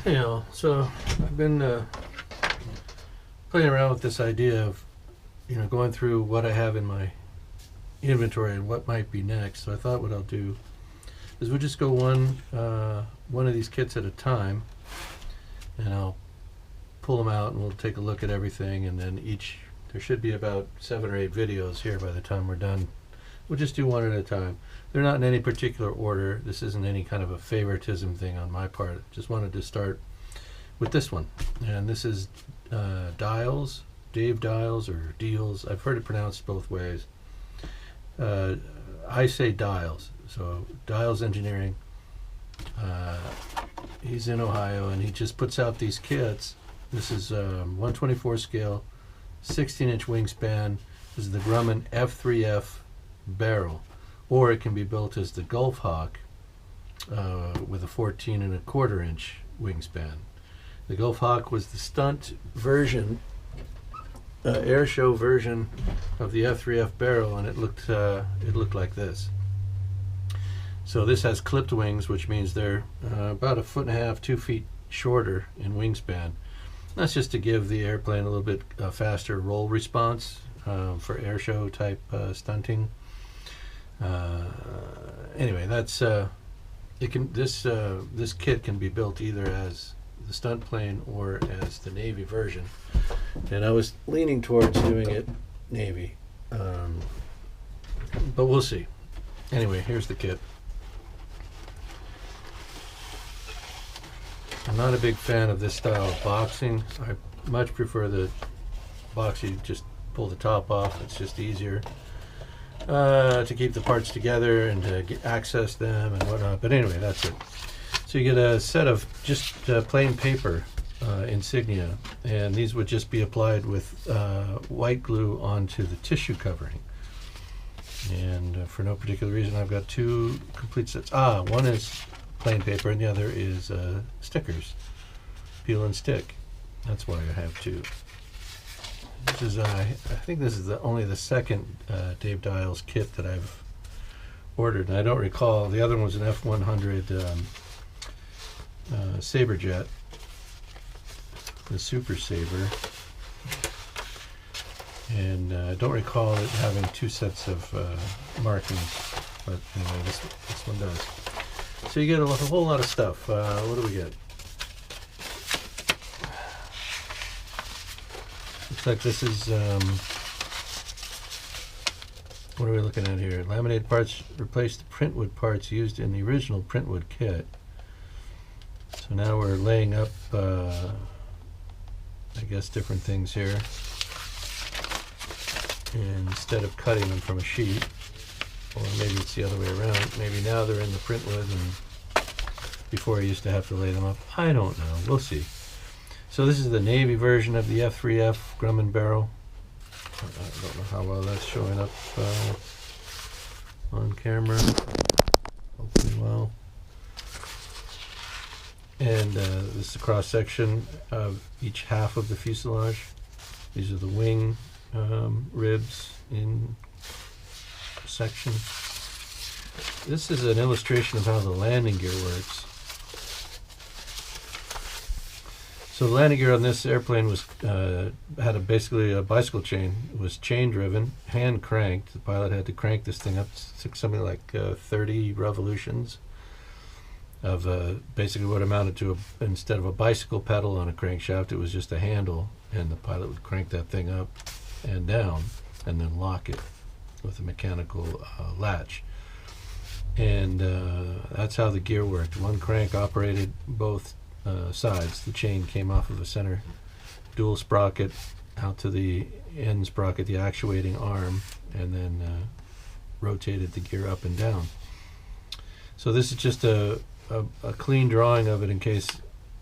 Hey, all. So I've been playing around with this idea of, going through what I have in my inventory and what might be next. So I thought what I'll do is we'll just go one of these kits at a time, and I'll pull them out and we'll take a look at everything. And then there should be about 7 or 8 videos here by the time we're done. We'll just do one at a time. They're not in any particular order. This isn't any kind of a favoritism thing on my part. Just wanted to start with this one. And this is Diels, Dave Diels or Diels. I've heard it pronounced both ways. I say Diels. So Diels Engineering. He's in Ohio and he just puts out these kits. This is 124 scale, 16-inch wingspan. This is the Grumman F3F barrel, or it can be built as the Gulfhawk with a 14.25-inch wingspan. The Gulfhawk was the stunt version, air show version of the F3F barrel, and it looked like this. So this has clipped wings, which means they're about 1.5 feet, 2 feet shorter in wingspan. That's just to give the airplane a little bit faster roll response for air show type stunting. Anyway, that's this kit can be built either as the stunt plane or as the Navy version, and I was leaning towards doing it Navy, but we'll see. Anyway, here's the kit. I'm not a big fan of this style of boxing. I much prefer the box you just pull the top off. It's just easier to keep the parts together and to access them and whatnot. But anyway, that's it. So you get a set of just plain paper insignia, and these would just be applied with white glue onto the tissue covering. And for no particular reason, I've got 2 complete sets. One is plain paper and the other is stickers, peel and stick. That's why I have 2. This is I think this is only the second Dave Diels kit that I've ordered, and I don't recall. The other one was an F100 Saber jet, the Super Saber, and I don't recall it having 2 sets of markings. But anyway, this one does. So you get a whole lot of stuff. What do we get? Looks like this is, what are we looking at here? Laminated parts replace the printwood parts used in the original printwood kit. So now we're laying up, I guess, different things here. And instead of cutting them from a sheet, or maybe it's the other way around. Maybe now they're in the printwood, and before I used to have to lay them up. I don't know. We'll see. So this is the Navy version of the F3F Grumman barrel. I don't know how well that's showing up on camera. Hopefully well. And this is a cross section of each half of the fuselage. These are the wing ribs in section. This is an illustration of how the landing gear works. So the landing gear on this airplane was had basically a bicycle chain. It was chain driven, hand cranked. The pilot had to crank this thing up to something like 30 revolutions of basically what amounted to instead of a bicycle pedal on a crankshaft, it was just a handle, and the pilot would crank that thing up and down and then lock it with a mechanical latch. And that's how the gear worked. One crank operated both sides. The chain came off of a center dual sprocket out to the end sprocket, the actuating arm, and then rotated the gear up and down. So this is just a clean drawing of it in case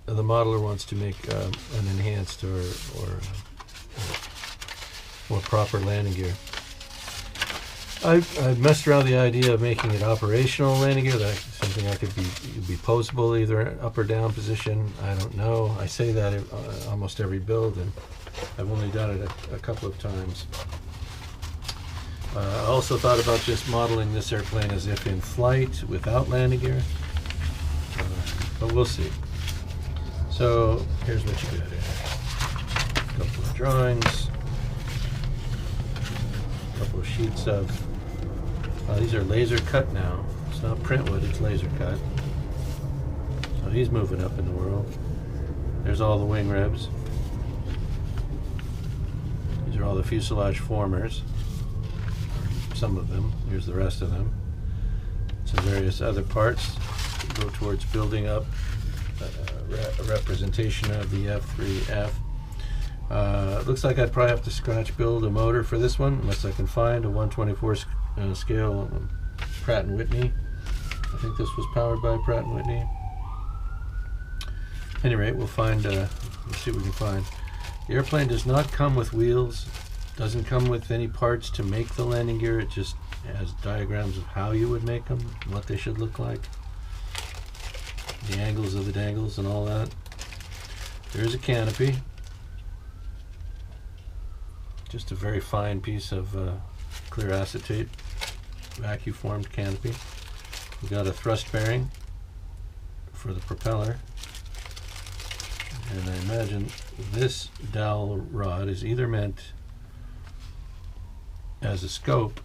the modeler wants to make an enhanced or more proper landing gear. I've messed around with the idea of making it operational landing gear, that something that could be posable either up or down position. I don't know. I say that almost every build, and I've only done it a couple of times. I also thought about just modeling this airplane as if in flight without landing gear, but we'll see. So here's what you got here. A couple of drawings, a couple of sheets of, these are laser cut now. It's not print wood, it's laser cut. So he's moving up in the world. There's all the wing ribs. These are all the fuselage formers. Some of them. Here's the rest of them. Some various other parts that go towards building up a representation of the F3F. Looks like I'd probably have to scratch build a motor for this one, unless I can find a 1/24 scale Pratt & Whitney. I think this was powered by Pratt & Whitney. At any rate, we'll find, let's see what we can find. The airplane does not come with wheels, doesn't come with any parts to make the landing gear. It just has diagrams of how you would make them, what they should look like, the angles of the dangles and all that. There is a canopy, just a very fine piece of clear acetate, vacuum formed canopy. We've got a thrust bearing for the propeller, and I imagine this dowel rod is either meant as a scope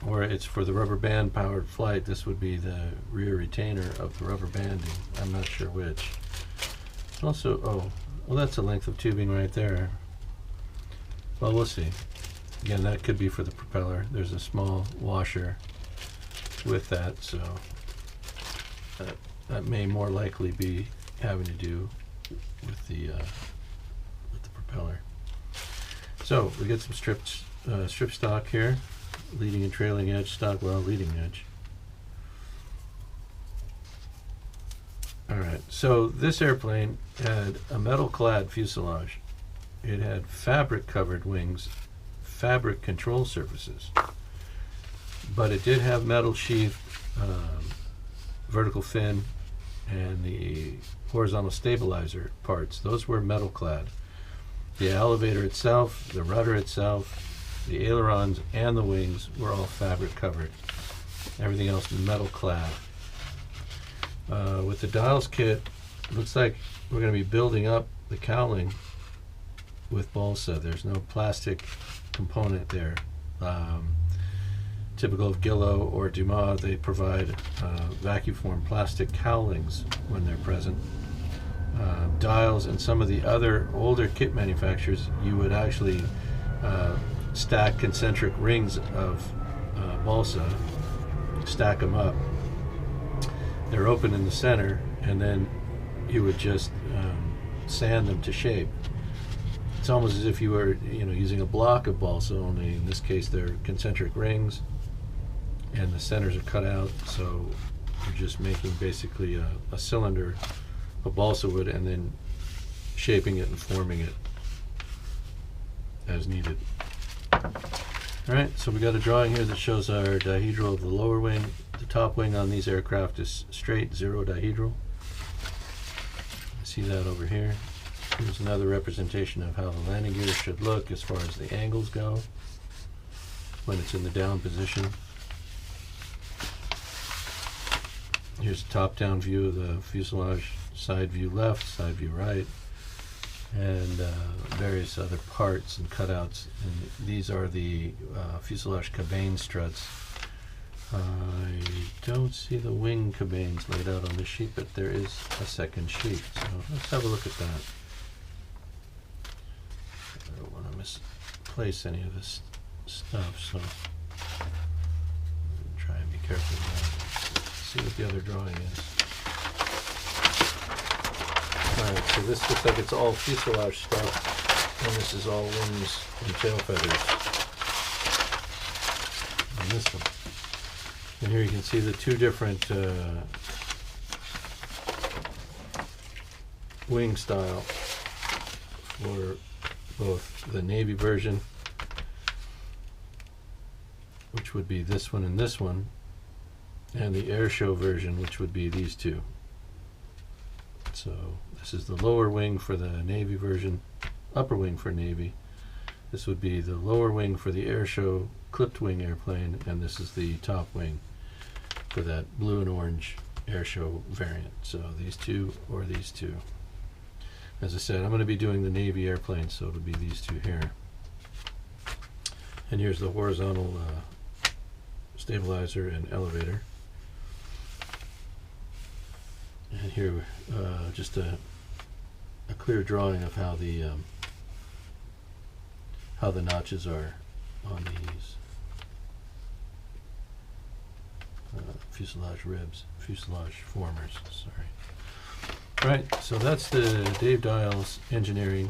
or it's for the rubber band powered flight. This would be the rear retainer of the rubber banding. I'm not sure which. Also, oh, well, that's a length of tubing right there. Well, we'll see. Again, that could be for the propeller. There's a small washer with that, so that may more likely be having to do with the propeller. So we get some strip stock here, leading and trailing edge stock. Well, leading edge. All right. So this airplane had a metal-clad fuselage. It had fabric-covered wings, fabric control surfaces, but it did have metal sheath, vertical fin, and the horizontal stabilizer parts. Those were metal-clad. The elevator itself, the rudder itself, the ailerons, and the wings were all fabric-covered. Everything else metal-clad. With the Diels kit, looks like we're going to be building up the cowling with balsa. There's no plastic component there. Typical of Gillow or Dumas, they provide vacuum formed plastic cowlings when they're present. Diels and some of the other older kit manufacturers, you would actually stack concentric rings of balsa, stack them up. They're open in the center, and then you would just sand them to shape. It's almost as if you were, using a block of balsa, only in this case they're concentric rings, and the centers are cut out, so you're just making basically a cylinder of balsa wood and then shaping it and forming it as needed. Alright, so we got a drawing here that shows our dihedral of the lower wing. The top wing on these aircraft is straight, zero dihedral. See that over here. Here's another representation of how the landing gear should look as far as the angles go when it's in the down position. Here's a top-down view of the fuselage, side view left, side view right, and various other parts and cutouts. And these are the fuselage cabane struts. I don't see the wing cabanes laid out on this sheet, but there is a second sheet. So let's have a look at that. I don't want to misplace any of this stuff, so try and be careful with that. See what the other drawing is. Alright, so this looks like it's all fuselage stuff, and this is all wings and tail feathers on this one. And here you can see the two different wing style for both the Navy version, which would be this one and this one, and the airshow version, which would be these two. So this is the lower wing for the Navy version, upper wing for Navy. This would be the lower wing for the airshow clipped wing airplane, and this is the top wing for that blue and orange airshow variant. So these two or these two. As I said, I'm going to be doing the Navy airplanes, so it'll be these two here. And here's the horizontal stabilizer and elevator. And here, just a clear drawing of how the notches are on these fuselage formers. Sorry. All right, so that's the Dave Diels Engineering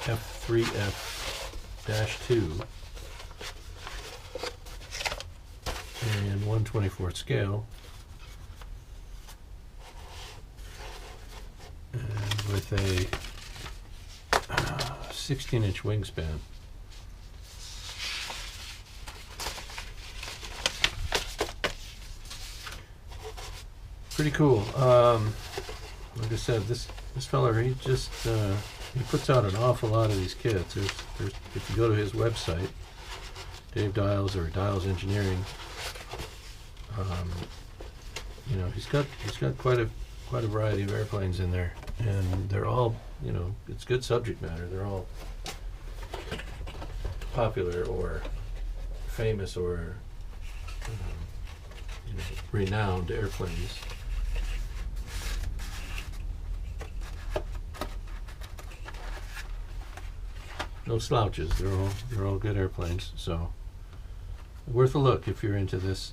F3F-2 and 1/24th scale, and with a 16-inch wingspan. Pretty cool. Like I said, this fella, he just he puts out an awful lot of these kits. There's if you go to his website, Dave Diels or Diels Engineering, you know, he's got quite a variety of airplanes in there, and they're all, you know, it's good subject matter. They're all popular or famous or you know, renowned airplanes. No slouches. They're all good airplanes. So worth a look if you're into this.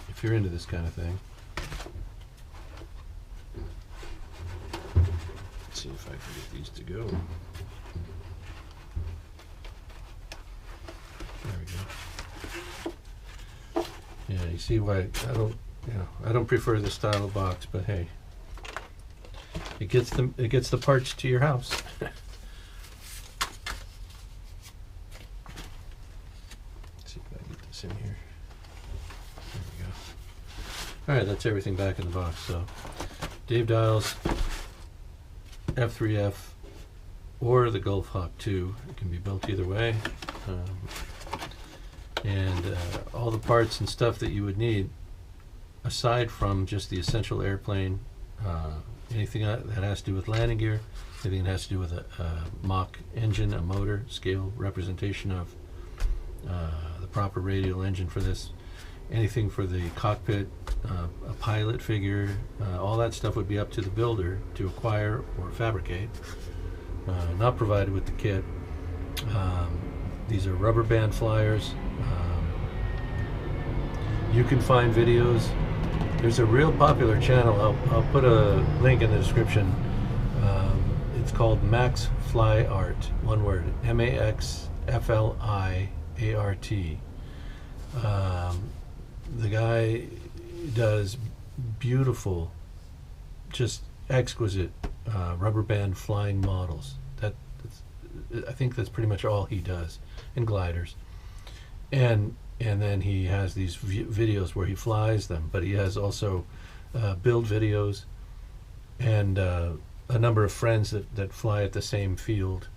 If you're into this kind of thing. Let's see if I can get these to go. There we go. Yeah, you see why I don't prefer this style of box, but hey. It gets the parts to your house. Let's see if I can get this in here. There we go. All right, that's everything back in the box. So, Dave Diels F3F or the Gulfhawk II. It can be built either way, and all the parts and stuff that you would need, aside from just the essential airplane. Anything that has to do with landing gear, anything that has to do with a mock engine, a motor, scale representation of the proper radial engine for this, anything for the cockpit, a pilot figure, all that stuff would be up to the builder to acquire or fabricate, not provided with the kit. These are rubber band flyers. You can find videos. There's a real popular channel. I'll put a link in the description. It's called Max Fly Art. One word. MAXFLIART. The guy does beautiful, just exquisite rubber band flying models. I think that's pretty much all he does, and gliders. And then he has these videos where he flies them, but he has also build videos and a number of friends that fly at the same field.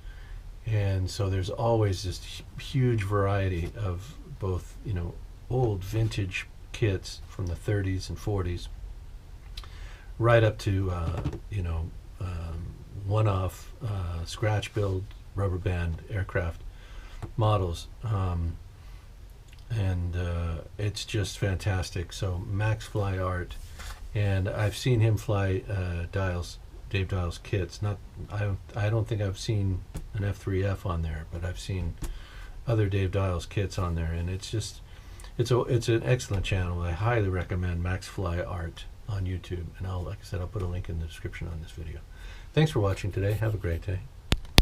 And so there's always this huge variety of both, you know, old vintage kits from the 30s and 40s, right up to, you know, one-off scratch build rubber band aircraft models. And it's just fantastic. So Max Fly Art, and I've seen him fly Dave Diels kits. I don't think I've seen an F3F on there, but I've seen other Dave Diels kits on there, and it's an excellent channel. I highly recommend Max Fly Art on YouTube, and like I said, I'll put a link in the description on this video. Thanks for watching today. Have a great day.